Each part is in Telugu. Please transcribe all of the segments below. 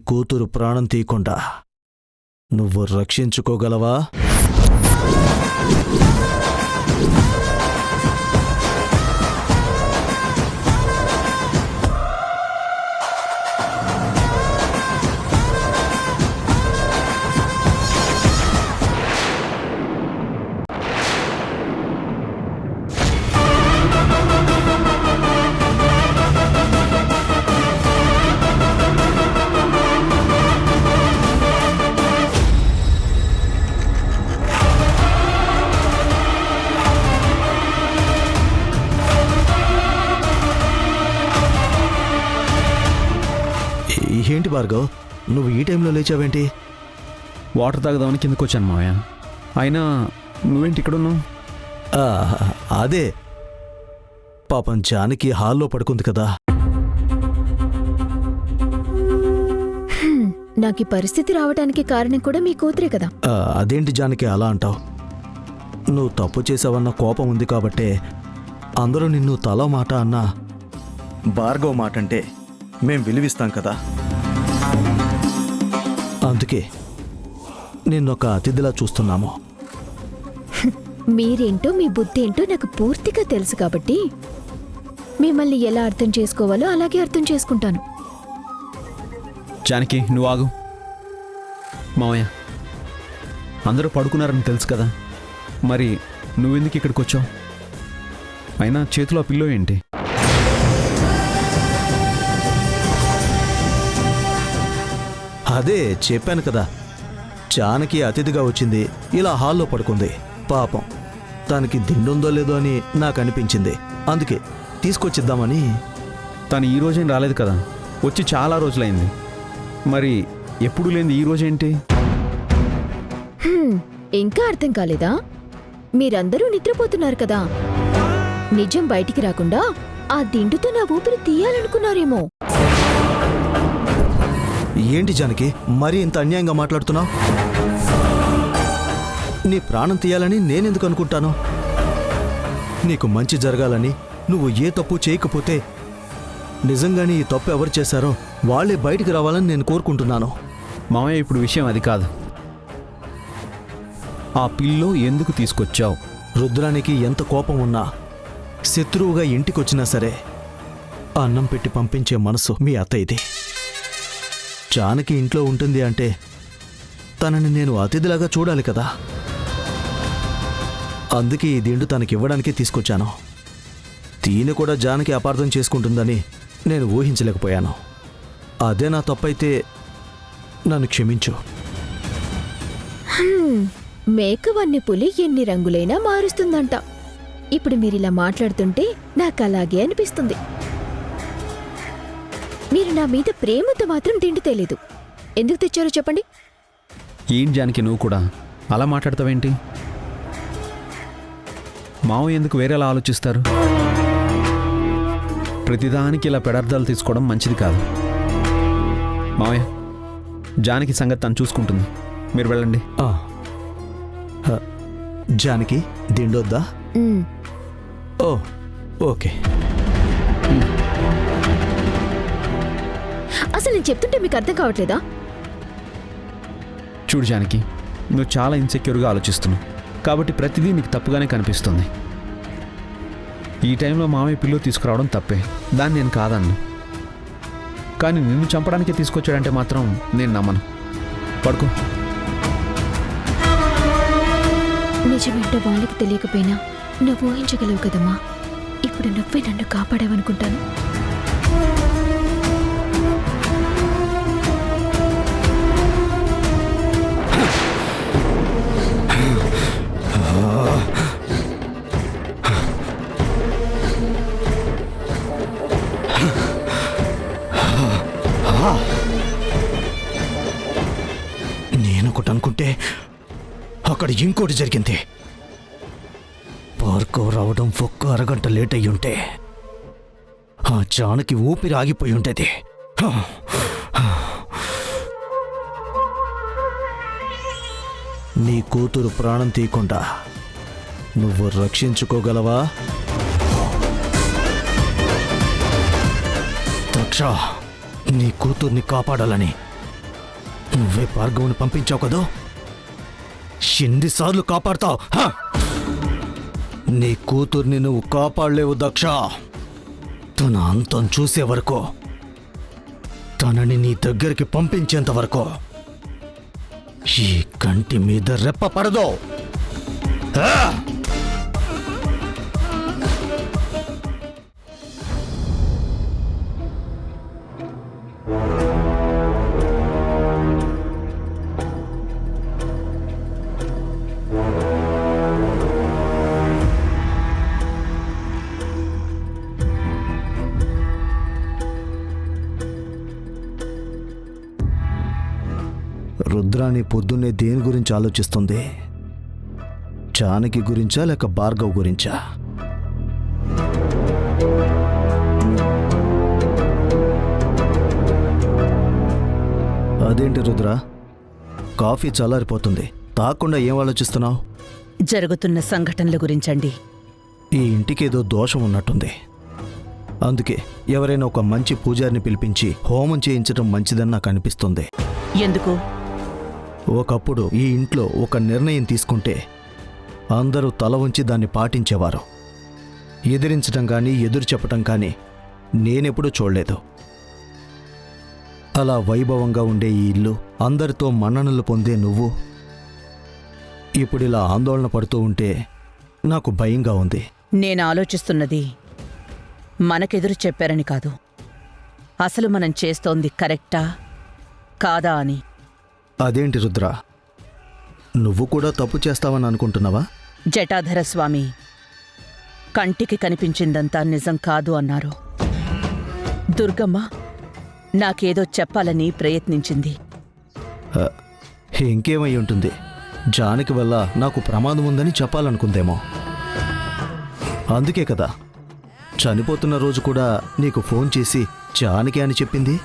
కూతురు ప్రాణం తీయకుండా నువ్వు రక్షించుకోగలవా? ఏంటి భార్గవ్, నువ్వు ఈ టైంలో లేచావేంటి? వాటర్ తాగదామని కిందకు వచ్చాను మావయ్య. అయినా నువ్వేంటి ఇక్కడున్నావు? అదే పాపం జానకి హాల్లో పడుకుంది కదా. నాకు ఈ పరిస్థితి రావడానికి కారణం కూడా మీ కూతురే కదా. అదేంటి జానకి అలా అంటావు? నువ్వు తప్పు చేసావన్న కోపం ఉంది కాబట్టే అందరూ నిన్ను తల మాట అన్నా భార్గవ్ మాట అంటే మేం విలువిస్తాం కదా. అందుకే నిన్నొక అతిథిలా చూస్తున్నాము. మీరేంటో మీ బుద్ధి ఏంటో నాకు పూర్తిగా తెలుసు కాబట్టి మిమ్మల్ని ఎలా అర్థం చేసుకోవాలో అలాగే అర్థం చేసుకుంటాను. జానకి నువ్వు ఆగు. మావయ్య అందరూ పడుకున్నారని తెలుసు కదా, మరి నువ్వెందుకు ఇక్కడికి వచ్చావు? అయినా చేతిలో పిల్లో ఏంటి? అదే చెప్పాను కదా, జానకి అతిథిగా వచ్చింది, ఇలా హాల్లో పడుకుంది. పాపం తనకి దిండుందో లేదో అని నాకు అనిపించింది, అందుకే తీసుకొచ్చిద్దామని. తను ఈ రోజేం రాలేదు కదా, వచ్చి చాలా రోజులైంది. మరి ఎప్పుడు లేని ఈ రోజేంటి? ఇంకా అర్థం కాలేదా? మీరందరూ నిద్రపోతున్నారు కదా, నిజం బయటికి రాకుండా ఆ దిండుతో నా ఊపిరి తీయాలనుకున్నారేమో. ఏంటి జానకి మరీ ఇంత అన్యాయంగా మాట్లాడుతున్నావు? నీ ప్రాణం తీయాలని నేనెందుకు అనుకుంటాను? నీకు మంచి జరగాలని, నువ్వు ఏ తప్పు చేయకపోతే నిజంగానే ఈ తప్పు ఎవరు చేశారో వాళ్ళే బయటికి రావాలని నేను కోరుకుంటున్నాను. మామయ్య ఇప్పుడు విషయం అది కాదు. ఆ పిల్లో ఎందుకు తీసుకొచ్చావు? రుద్రానికి ఎంత కోపం ఉన్నా, శత్రువుగా ఇంటికొచ్చినా సరే అన్నం పెట్టి పంపించే మనసు మీ అత్తయ్యది. జానకి ఇంట్లో ఉంటుంది అంటే తనని నేను అతిథిలాగా చూడాలి కదా. అందుకే ఈ దిండు తనకివ్వడానికి తీసుకొచ్చాను. తీని కూడా జానకి అపార్థం చేసుకుంటుందని నేను ఊహించలేకపోయాను. అదే నా తప్పైతే నన్ను క్షమించు. మేకవన్ని పులి ఎన్ని రంగులైనా మారుస్తుందంట. ఇప్పుడు మీరిలా మాట్లాడుతుంటే నాకు అలాగే అనిపిస్తుంది. మీరు నా మీద ప్రేమతో మాత్రం దిండు తేలేదు. ఎందుకు తెచ్చారో చెప్పండి. ఏం జానకి నువ్వు కూడా అలా మాట్లాడతావేంటి? మావయ్య ఎందుకు వేరేలా ఆలోచిస్తారు? ప్రతిదానికి ఇలా పెడార్థాలు తీసుకోవడం మంచిది కాదు. మావయ్య జానకి సంగతి తను చూసుకుంటుంది, మీరు వెళ్ళండి. జానకి దిండొద్దా? ఓ ఓకే. అసలు నేను చెప్తుంటే మీకు అర్థం కావట్లేదా? చూడు జానకి, నువ్వు చాలా ఇన్సెక్యూర్గా ఆలోచిస్తున్నావు కాబట్టి ప్రతిదీ నీకు తప్పుగానే కనిపిస్తుంది. ఈ టైంలో మామయ్య పిల్లో తీసుకురావడం తప్పే, దాన్ని నేను కాదన్ను. కానీ నిన్ను చంపడానికే తీసుకొచ్చాడంటే మాత్రం నేను నమ్మను. పడుకో. నిజమేంటో వాళ్ళకి తెలియకపోయినా నువ్వు ఊహించగలవు కదమ్మా. ఇప్పుడు నువ్వే నన్ను కాపాడావనుకుంటాను. నేనొకటి అనుకుంటే అక్కడ ఇంకోటి జరిగింది. భార్గవ్ రావడం ఒక్క అరగంట లేట్ అయ్యుంటే ఆ జానకి ఊపిరి ఆగిపోయి ఉండేది. నీ కూతురు ప్రాణం తీయకుండా నువ్వు రక్షించుకోగలవా? దక్ష, నీ కూతుర్ని కాపాడాలని నువ్వే భార్గవుని పంపించావు కదో, ఎన్నిసార్లు కాపాడతావు? నీ కూతుర్ని నువ్వు కాపాడలేవు దక్ష. తన అంతం చూసే వరకు, తనని నీ దగ్గరికి పంపించేంత వరకు ఈ కంటి మీద రెప్ప పడదు. రుద్రాణి పొద్దున్నే దేని గురించి ఆలోచిస్తుంది? జానకి గురించా లేక భార్గవ్ గురించా? అదేంటి రుద్ర, కాఫీ చల్లారిపోతుంది, తాగకుండా ఏం ఆలోచిస్తున్నావు? జరుగుతున్న సంఘటనల గురించండి. ఈ ఇంటికేదో దోషం ఉన్నట్టుంది. అందుకే ఎవరైనా ఒక మంచి పూజారిని పిలిపించి హోమం చేయించడం మంచిదని నాకు అనిపిస్తుంది. ఎందుకు? ఒకప్పుడు ఈ ఇంట్లో ఒక నిర్ణయం తీసుకుంటే అందరూ తల వంచి దాన్ని పాటించేవారు. ఎదిరించటం కానీ ఎదురు చెప్పటం కానీ నేనెప్పుడూ చూడలేదు. అలా వైభవంగా ఉండే ఈ ఇల్లు, అందరితో మన్ననలు పొందే నువ్వు ఇప్పుడిలా ఆందోళన పడుతూ ఉంటే నాకు భయంగా ఉంది. నేను ఆలోచిస్తున్నది మనకెదురు చెప్పారని కాదు, అసలు మనం చేస్తోంది కరెక్టా కాదా అని. అదేంటి రుద్ర, నువ్వు కూడా తప్పు చేస్తావని అనుకుంటున్నావా? జటాధర స్వామి కంటికి కనిపించిందంతా నిజం కాదు అన్నారు. దుర్గమ్మ నాకేదో చెప్పాలని ప్రయత్నించింది. ఇంకేమై ఉంటుంది? జానకి వల్ల నాకు ప్రమాదం ఉందని చెప్పాలనుకుందేమో. అందుకే కదా చనిపోతున్న రోజు కూడా నీకు ఫోన్ చేసి జానకి అని చెప్పింది.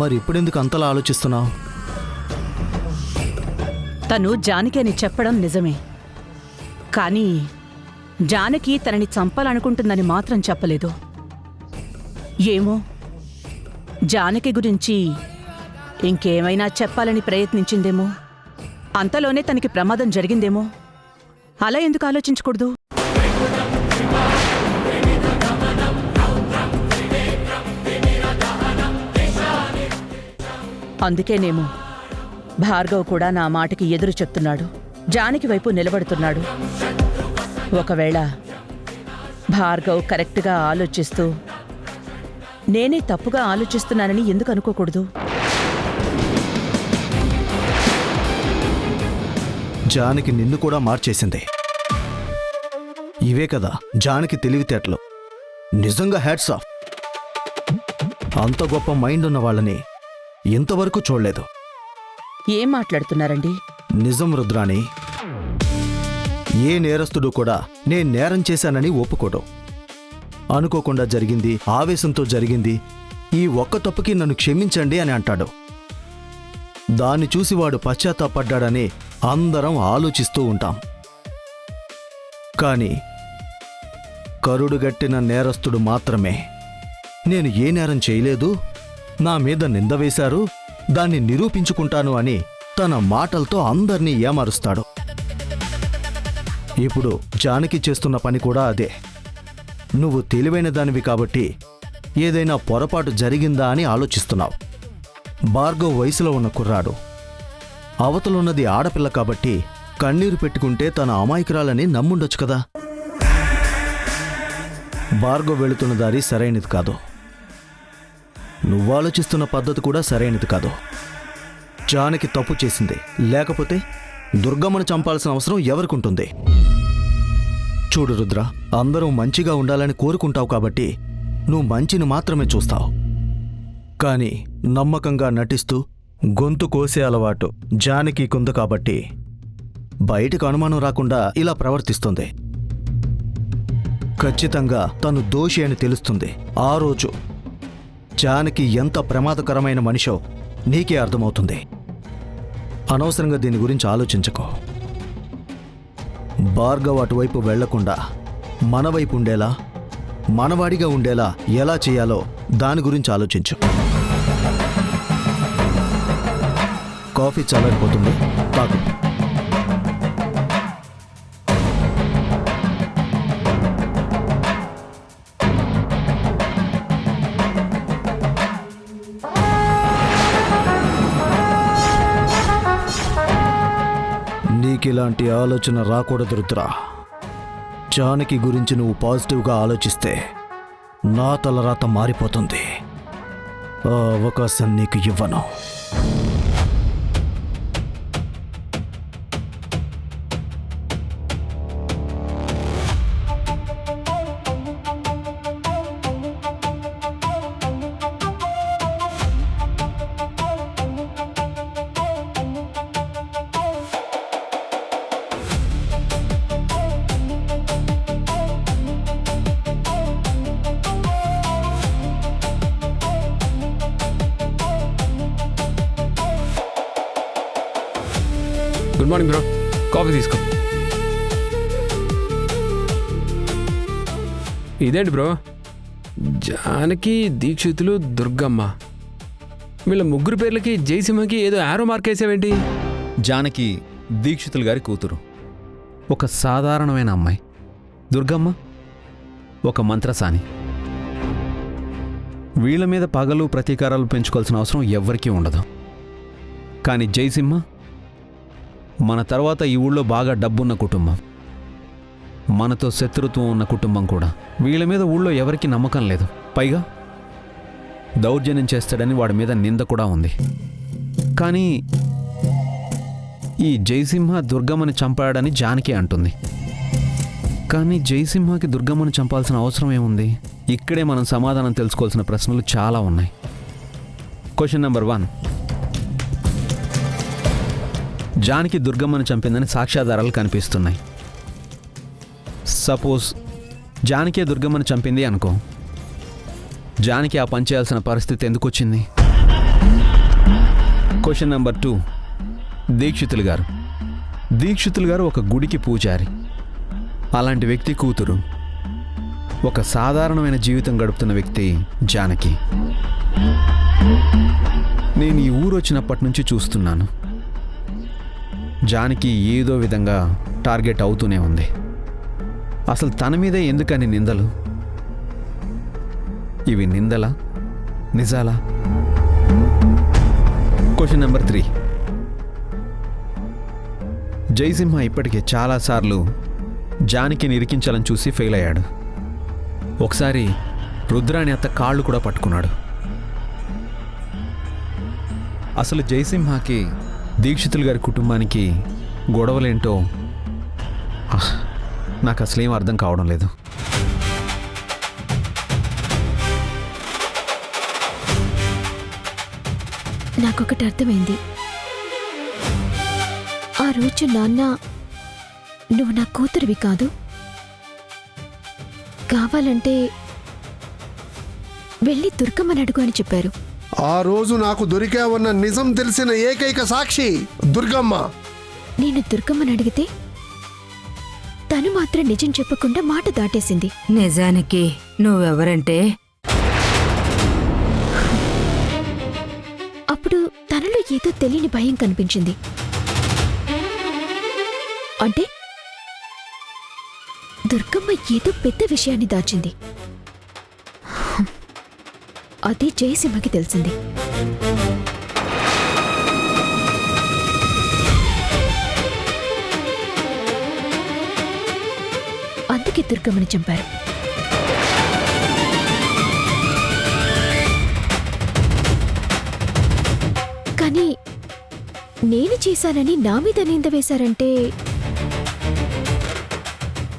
మరి ఇప్పుడెందుకు అంతలా ఆలోచిస్తున్నావు? తను జానకి అని చెప్పడం నిజమే, కానీ జానకి తనని చంపాలనుకుంటుందని మాత్రం చెప్పలేదు. ఏమో, జానకి గురించి ఇంకేమైనా చెప్పాలని ప్రయత్నించిందేమో. అంతలోనే తనకి ప్రమాదం జరిగిందేమో. అలా ఎందుకు ఆలోచించకూడదు? అందుకేనేమో భార్గవ్ కూడా నా మాటకి ఎదురు చెప్తున్నాడు, జానకి వైపు నిలబడుతున్నాడు. ఒకవేళ భార్గవ్ కరెక్ట్గా ఆలోచిస్తూ నేనే తప్పుగా ఆలోచిస్తున్నానని ఎందుకు అనుకోకూడదు? జానకి నిన్ను కూడా మార్చేసింది. ఇవే కదా జానకి తెలివితేటలు. నిజంగా హ్యాట్స్ ఆఫ్. అంత గొప్ప మైండ్ ఉన్న వాళ్ళని ఇంతవరకు చూడలేదు. ఏం మాట్లాడుతున్నారండి? నిజం రుద్రాణి, ఏ నేరస్తుడు కూడా నేను నేరం చేశానని ఒప్పుకోడు. అనుకోకుండా జరిగింది, ఆవేశంతో జరిగింది, ఈ ఒక్క తప్పుకి నన్ను క్షమించండి అని అంటాడు. దాన్ని చూసి వాడు పశ్చాత్తాపడ్డాడని అందరం ఆలోచిస్తూ ఉంటాం. కానీ కరుడుగట్టిన నేరస్తుడు మాత్రమే నేను ఏ నేరం చేయలేదు, నా మీద నింద వేశారు, దాన్ని నిరూపించుకుంటాను అని తన మాటలతో అందర్నీ ఏమారుస్తాడు. ఇప్పుడు జానకి చేస్తున్న పని కూడా అదే. నువ్వు తెలివైన దానివి కాబట్టి ఏదైనా పొరపాటు జరిగిందా అని ఆలోచిస్తున్నావు. భార్గవ్ వయసులో ఉన్న కుర్రాడు, అవతలున్నది ఆడపిల్ల కాబట్టి కన్నీరు పెట్టుకుంటే తన అమాయకురాలని నమ్ముండొచ్చు కదా. భార్గవ్ వెళుతున్న దారి సరైనది కాదు. నువ్వాలోచిస్తున్న పద్ధతి కూడా సరైనది కాదు. జానకి తప్పు చేసింది, లేకపోతే దుర్గమ్మను చంపాల్సిన అవసరం ఎవరికుంటుంది? చూడు రుద్ర, అందరూ మంచిగా ఉండాలని కోరుకుంటావు కాబట్టి నువ్వు మంచిని మాత్రమే చూస్తావు. కానీ నమ్మకంగా నటిస్తూ గొంతు కోసే అలవాటు జానకికుంది కాబట్టి బయటకు అనుమానం రాకుండా ఇలా ప్రవర్తిస్తుంది. ఖచ్చితంగా తను దోషి అని తెలుస్తుంది. ఆ రోజు జానకి ఎంత ప్రమాదకరమైన మనిషో నీకే అర్థమవుతుంది. అనవసరంగా దీని గురించి ఆలోచించకో. భార్గవ్ అటువైపు వెళ్లకుండా మన వైపు ఉండేలా, మనవాడిగా ఉండేలా ఎలా చేయాలో దాని గురించి ఆలోచించు. కాఫీ చల్లారిపోతుంది, తాగు. నీకిలాంటి ఆలోచన రాకూడదు రుద్రా. జానకి గురించి నువ్వు పాజిటివ్గా ఆలోచిస్తే నా తలరాత మారిపోతుంది. ఆ అవకాశం నీకు ఇవ్వను. గుడ్ మార్నింగ్ బ్రో, కాఫీ తీసుకో. ఇదేంటి బ్రో, జానకి, దీక్షితులు, దుర్గమ్మ, వీళ్ళ ముగ్గురు పేర్లకి జయసింహకి ఏదో యారో మార్క్ వేసావేంటి? జానకి దీక్షితులు గారి కూతురు, ఒక సాధారణమైన అమ్మాయి. దుర్గమ్మ ఒక మంత్రసాని. వీళ్ళ మీద పగలు ప్రతీకారాలు పెంచుకోవాల్సిన అవసరం ఎవ్వరికీ ఉండదు. కానీ జయసింహ మన తర్వాత ఈ ఊళ్ళో బాగా డబ్బున్న కుటుంబం, మనతో శత్రుత్వం ఉన్న కుటుంబం కూడా. వీళ్ళ మీద ఊళ్ళో ఎవరికీ నమ్మకం లేదు. పైగా దౌర్జన్యం చేస్తాడని వాడి మీద నింద కూడా ఉంది. కానీ ఈ జయసింహ దుర్గమ్మని చంపాడని జానకి అంటుంది. కానీ జయసింహకి దుర్గమ్మని చంపాల్సిన అవసరం ఏముంది? ఇక్కడే మనం సమాధానం తెలుసుకోవాల్సిన ప్రశ్నలు చాలా ఉన్నాయి. Question number 1. జానకి దుర్గమ్మను చంపిందని సాక్ష్యాధారాలు కనిపిస్తున్నాయి. సపోజ్ జానకి దుర్గమ్మను చంపింది అనుకో, జానకి ఆ పని చేయాల్సిన పరిస్థితి ఎందుకు వచ్చింది? Question number 2. దీక్షితులు గారు ఒక గుడికి పూజారి. అలాంటి వ్యక్తి కూతురు, ఒక సాధారణమైన జీవితం గడుపుతున్న వ్యక్తి జానకి. నేను ఈ ఊరు వచ్చినప్పటి నుంచి చూస్తున్నాను, జానకి ఏదో విధంగా టార్గెట్ అవుతూనే ఉంది. అసలు తన మీదే ఎందుకని నిందలు? ఇవి నిందలా, నిజాలా? Question number 3. జయసింహ ఇప్పటికే చాలాసార్లు జానకిని ఇరికించాలని చూసి ఫెయిల్ అయ్యాడు. ఒకసారి రుద్రాని అత్త కాళ్ళు కూడా పట్టుకున్నాడు. అసలు జయసింహకి దీక్షితులు గారి కుటుంబానికి గొడవలేంటో నాకు అసలేం అర్థం కావడం లేదు. నాకొకటి అర్థమైంది. ఆ రోజు నాన్న, నువ్వు నా కూతురివి కాదు, కావాలంటే వెళ్ళి దుర్గమ్మని అడుగు అని చెప్పారు. ఆ రోజు నాకు దొరికావన్న నిజం తెలిసిన ఏకైక సాక్షి దుర్గమ్మ. నేను దుర్గమ్మని అడిగితే తను మాత్రం నిజం చెప్పకుండా మాట దాటేసింది. నిజానికి నువ్వెవరంటే అప్పుడు తనలో ఏదో తెలియని భయం కనిపించింది. అంటే దుర్గమ్మ ఏదో పెద్ద విషయాన్ని దాచింది. అది జయసింహకి తెలిసింది. అందుకే దుర్గమ్మని చంపారు. కానీ నేను చేశానని నా మీద నింద వేశారంటే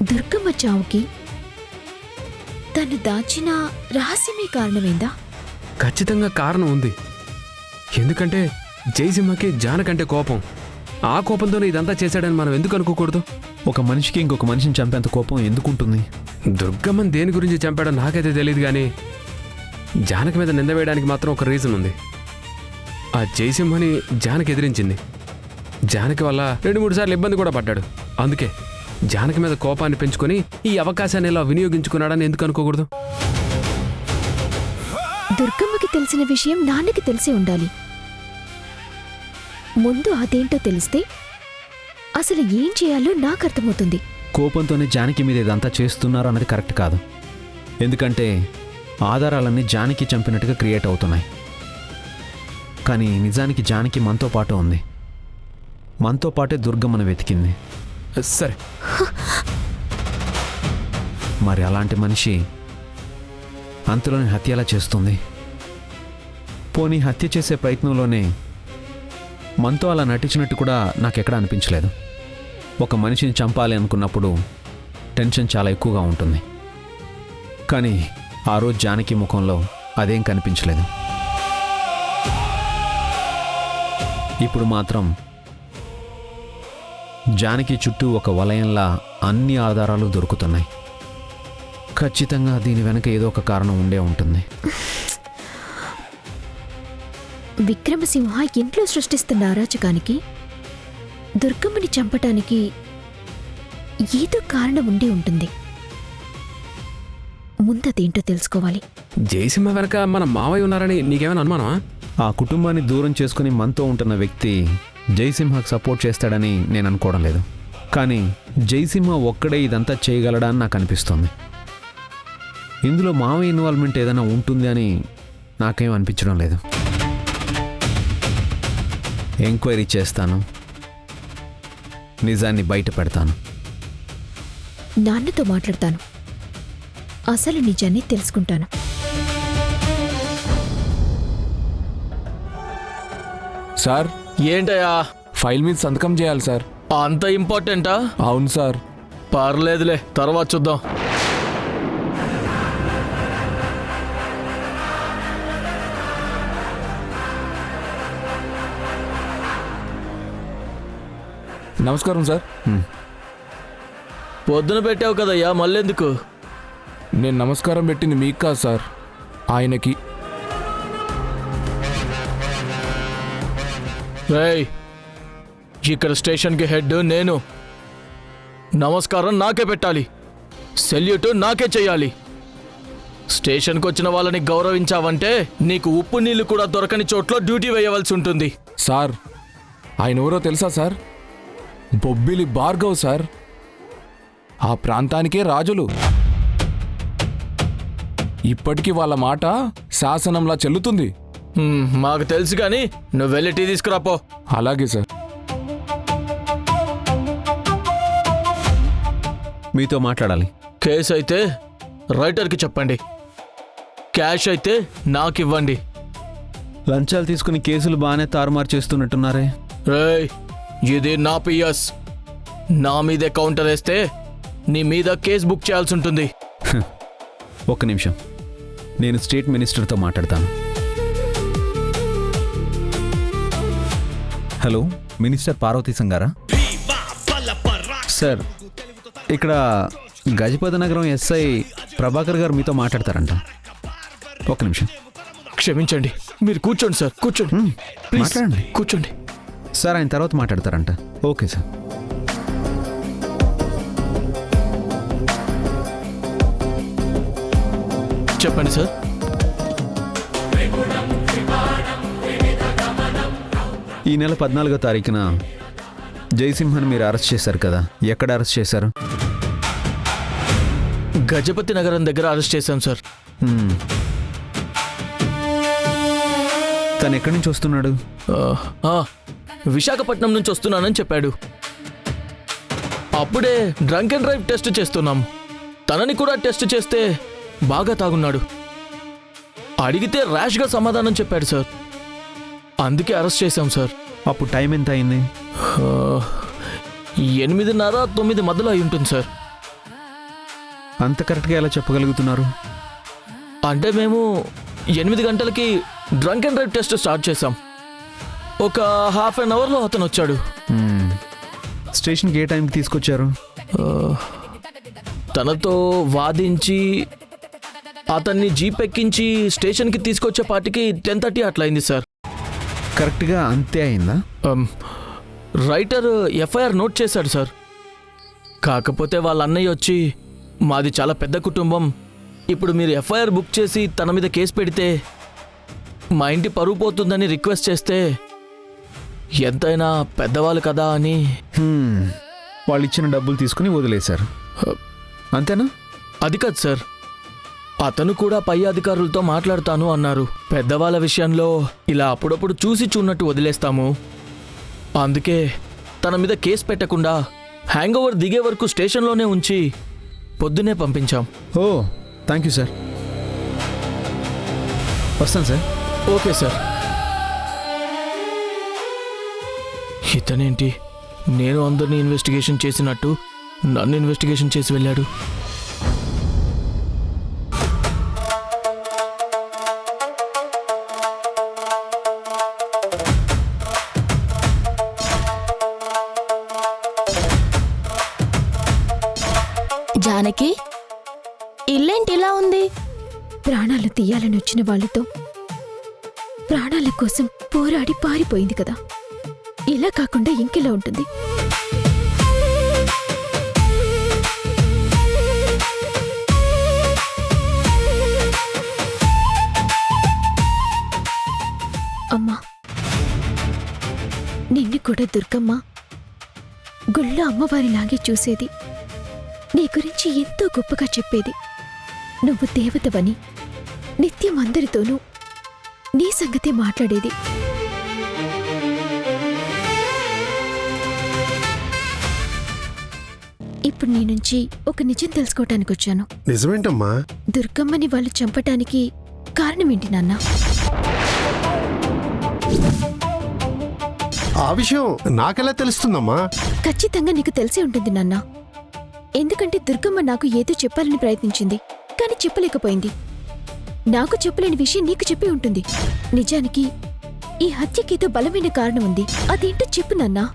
దుర్గమ్మ చావుకి తను దాచిన రహస్యమే కారణమైందా? ఖచ్చితంగా కారణం ఉంది. ఎందుకంటే జయసింహకి జానకంటే కోపం. ఆ కోపంతోనే ఇదంతా చేశాడని మనం ఎందుకు అనుకోకూడదు? ఒక మనిషికి ఇంకొక మనిషిని చంపేంత కోపం ఎందుకుంటుంది? దుర్గమ్మని దేని గురించి చంపాడో నాకైతే తెలియదు, కానీ జానకి మీద నింద వేయడానికి మాత్రం ఒక రీజన్ ఉంది. ఆ జయసింహని జానకి ఎదిరించింది. జానకి వల్ల 2-3 సార్లు ఇబ్బంది కూడా పడ్డాడు. అందుకే జానకి మీద కోపాన్ని పెంచుకొని ఈ అవకాశాన్ని ఇలా వినియోగించుకున్నాడని ఎందుకు అనుకోకూడదు? దుర్గమ్మకి తెలిసిన విషయం నాన్నకి తెలిసి ఉండాలి. ముందు అదేంటో తెలిస్తే అసలు ఏం చేయాలో నాకు అర్థమవుతుంది. కోపంతోనే జానకి మీద ఇదంతా చేస్తున్నారు అన్నది కరెక్ట్ కాదు. ఎందుకంటే ఆధారాలన్నీ జానకి చంపినట్టుగా క్రియేట్ అవుతున్నాయి. కానీ నిజానికి జానకి మనతో పాటు ఉంది. మనతో పాటే దుర్గమ్మను వెతికింది. సరే, మరి అలాంటి మనిషి అంతలోనే హత్య ఎలా చేస్తుంది? పోనీ హత్య చేసే ప్రయత్నంలోనే మనతో అలా నటించినట్టు కూడా నాకెక్కడ అనిపించలేదు. ఒక మనిషిని చంపాలి అనుకున్నప్పుడు టెన్షన్ చాలా ఎక్కువగా ఉంటుంది. కానీ ఆ రోజు జానకి ముఖంలో అదేం కనిపించలేదు. ఇప్పుడు మాత్రం జానకి చుట్టూ ఒక వలయంలా అన్ని ఆధారాలు దొరుకుతున్నాయి. ఖచ్చితంగా దీని వెనక ఏదో ఒక కారణం ఉండే ఉంటుంది. విక్రమసింహ ఇంట్లో సృష్టిస్తున్న అరాచకానికి దుర్గమ్మని చంపటానికి ఏదో కారణం ఉండి ఉంటుంది. ముందదేంటో తెలుసుకోవాలి. జయసింహ వెనక మన మావయ్య ఉన్నారని నీకేమైనా అనుమానమా? ఆ కుటుంబాన్ని దూరం చేసుకుని మనతో ఉంటున్న వ్యక్తి జయసింహకు సపోర్ట్ చేస్తాడని నేను అనుకోవడం లేదు. కానీ జయసింహ ఒక్కడే ఇదంతా చేయగలడా అని నాకు అనిపిస్తోంది. ఇందులో మావయ్య ఇన్వాల్వ్మెంట్ ఏదైనా ఉంటుంది అని నాకేం అనిపించడం లేదు. ఎంక్వైరీ చేస్తాను, నిజాన్ని బయట పెడతాను. నాన్నతో మాట్లాడతాను, అసలు నిజాన్ని తెలుసుకుంటాను. సార్, ఏంటయ్యా? ఫైల్ మీద సంతకం చేయాలి సార్. అంత ఇంపార్టెంటా? అవును సార్. పర్లేదులే, తర్వాత చూద్దాం. నమస్కారం సార్. పొద్దున పెట్టావు కదయ్యా, మళ్ళెందుకు? నేను నమస్కారం పెట్టింది మీకు కాదు సార్, ఆయనకి. రేయ్, ఇక్కడ స్టేషన్కి హెడ్ నేను. నమస్కారం నాకే పెట్టాలి, సెల్యూట్ నాకే చెయ్యాలి. స్టేషన్కి వచ్చిన వాళ్ళని గౌరవించావంటే నీకు ఉప్పు నీళ్లు కూడా దొరకని చోట్ల డ్యూటీ వేయవలసి ఉంటుంది. సార్, ఆయన ఎవరో తెలుసా సార్? బొబ్బిలి భార్గవ్ సార్. ఆ ప్రాంతానికే రాజులు. ఇప్పటికీ వాళ్ళ మాట శాసనంలా చెల్లుతుంది. మాకు తెలుసు కానీ నువ్వు వెళ్ళి టీ తీసుకురాపో. అలాగే సార్. మీతో మాట్లాడాలి. కేసు అయితే రైటర్కి చెప్పండి, క్యాష్ అయితే నాకు ఇవ్వండి. లంచాలు తీసుకుని కేసులు బాగానే తారుమారు చేస్తున్నట్టున్నారే. రేయ్, ఇది నా పిఎస్. నా మీదే కౌంటర్ వేస్తే నీ మీద కేసు బుక్ చేయాల్సి ఉంటుంది. ఒక్క నిమిషం, నేను స్టేట్ మినిస్టర్తో మాట్లాడతాను. హలో, మినిస్టర్ పార్వతీ సంగారా? సార్, ఇక్కడ గజపతి నగరం ఎస్ఐ ప్రభాకర్ గారు మీతో మాట్లాడతారంట. ఒక్క నిమిషం. క్షమించండి, మీరు కూర్చోండి సార్, కూర్చోండి. ప్లీజ్ మాట్లాడండి. కూర్చోండి సార్, ఆయన తర్వాత మాట్లాడతారంట. Okay sir. చెప్పండి సార్. ఈ నెల 14వ తారీఖున జయసింహన్ మీరు అరెస్ట్ చేశారు కదా, ఎక్కడ అరెస్ట్ చేశారు? గజపతి నగరం దగ్గర అరెస్ట్ చేశాం సార్. తను ఎక్కడి నుంచి వస్తున్నాడు? విశాఖపట్నం నుంచి వస్తున్నానని చెప్పాడు. అప్పుడే డ్రంక్ అండ్ డ్రైవ్ టెస్ట్ చేస్తున్నాం. తనని కూడా టెస్ట్ చేస్తే బాగా తాగున్నాడు. అడిగితే ర్యాష్గా సమాధానం చెప్పాడు సార్. అందుకే అరెస్ట్ చేశాం సార్. అప్పుడు టైం ఎంత అయింది? 8:30-9 మధ్యలో అయి ఉంటుంది సార్. అంత కరెక్ట్గా ఎలా చెప్పగలుగుతున్నారు? అంటే మేము 8 గంటలకి drunk and drive test start చేశాం. ఒక హాఫ్ అన్ అవర్లో అతను వచ్చాడు. స్టేషన్కి ఏ టైంకి తీసుకొచ్చారు? తనతో వాదించి అతన్ని జీప్ ఎక్కించి స్టేషన్కి తీసుకొచ్చే పాటికి 10:30 అట్లా అయింది సార్. కరెక్ట్గా అంతే అయిందా? రైటర్ ఎఫ్ఐఆర్ నోట్ చేశాడు సార్. కాకపోతే వాళ్ళ అన్నయ్య వచ్చి, మాది చాలా పెద్ద కుటుంబం, ఇప్పుడు మీరు ఎఫ్ఐఆర్ బుక్ చేసి తన మీద కేసు పెడితే మా ఇంటి పరువు పోతుందని రిక్వెస్ట్ చేస్తే ఎంతైనా పెద్దవాళ్ళు కదా అని. వాళ్ళు ఇచ్చిన డబ్బులు తీసుకుని వదిలేశారు అంతేనా? అది కాదు సార్, అతను కూడా పై అధికారులతో మాట్లాడతాను అన్నారు. పెద్దవాళ్ళ విషయంలో ఇలా అప్పుడప్పుడు చూసి చూన్నట్టు వదిలేస్తాము. అందుకే తన మీద కేసు పెట్టకుండా హ్యాంగ్ ఓవర్ దిగే వరకు స్టేషన్లోనే ఉంచి పొద్దునే పంపించాం. Oh thank you sir. వస్తాను సార్. Okay sir. ఇతనేంటి నేను అందరినీ ఇన్వెస్టిగేషన్ చేసినట్టు నన్ను ఇన్వెస్టిగేషన్ చేసి వెళ్ళాడు. జానకి, ఇల్లేంటి ఇలా ఉంది? ప్రాణాలు తీయాలని వచ్చిన వాళ్ళతో ప్రాణాల కోసం పోరాడి పారిపోయింది కదా, ఇలా కాకుండా ఇంకెలా ఉంటుంది? అమ్మా, నిన్ను కూడా దుర్గమ్మ గుళ్ళో అమ్మవారిలాగే చూసేది, నీ గురించి ఎంతో గొప్పగా చెప్పేది. నువ్వు దేవతవని నిత్యం అందరితోనూ నీ సంగతే మాట్లాడేది. ఇప్పుడు నీ నుంచి ఒక నిజం తెలుసుకోవటానికి వచ్చాను. నిజమేంటమ్మా? దుర్గమ్మని వాళ్ళు చంపటానికి కారణమేంటి నాన్న? ఆ విషయం నాకెలా తెలుస్తుందమ్మా? ఖచ్చితంగా నీకు తెలిసే ఉంటుంది నాన్న. ఎందుకంటే దుర్గమ్మ నాకు ఏదో చెప్పాలని ప్రయత్నించింది, కానీ చెప్పలేకపోయింది. నాకు చెప్పలేని విషయం నీకు చెప్పి ఉంటుంది. నిజానికి ఈ హత్యకేదో బలమైన కారణం ఉంది. అదేంటో చెప్పు నాన్నా.